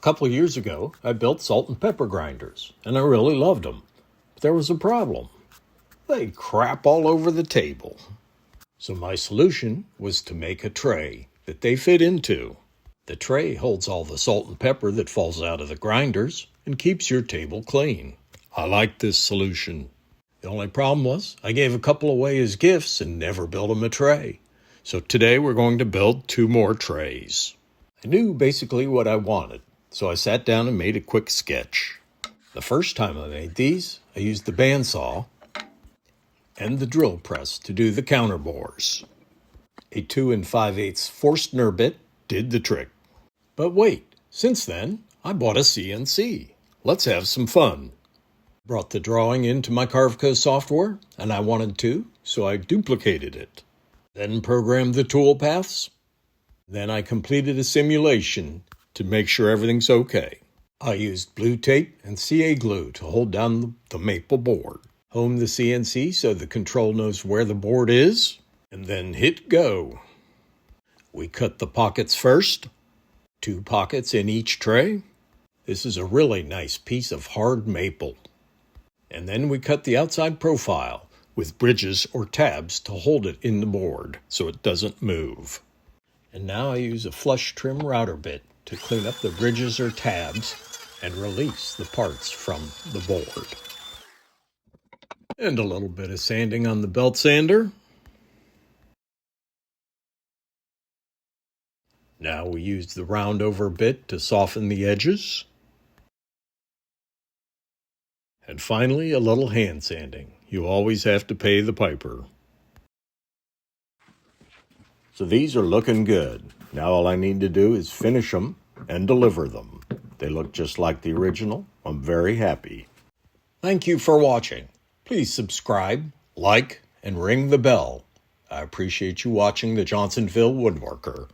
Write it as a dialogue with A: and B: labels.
A: couple of years ago, I built salt and pepper grinders, and I really loved them. But there was a problem. They crap all over the table. So my solution was to make a tray that they fit into. The tray holds all the salt and pepper that falls out of the grinders and keeps your table clean. I liked this solution. The only problem was I gave a couple away as gifts and never built them a tray. So today we're going to build 2 more trays. I knew basically what I wanted, so I sat down and made a quick sketch. The first time I made these, I used the bandsaw and the drill press to do the counter bores. A 2 5/8 Forstner bit did the trick. But wait, since then, I bought a CNC. Let's have some fun. Brought the drawing into my Carveco software, and I wanted to, so I duplicated it. Then programmed the tool paths. Then I completed a simulation to make sure everything's okay. I used blue tape and CA glue to hold down the maple board. Home the CNC so the control knows where the board is, and then hit go. We cut the pockets first, 2 pockets in each tray. This is a really nice piece of hard maple. And then we cut the outside profile with bridges or tabs to hold it in the board so it doesn't move. And now I use a flush trim router bit to clean up the bridges or tabs and release the parts from the board. And a little bit of sanding on the belt sander. Now we use the round over bit to soften the edges. And finally, a little hand sanding. You always have to pay the piper. So these are looking good. Now all I need to do is finish them and deliver them. They look just like the original. I'm very happy. Thank you for watching. Please subscribe, like, and ring the bell. I appreciate you watching the Johnsonville Woodworker.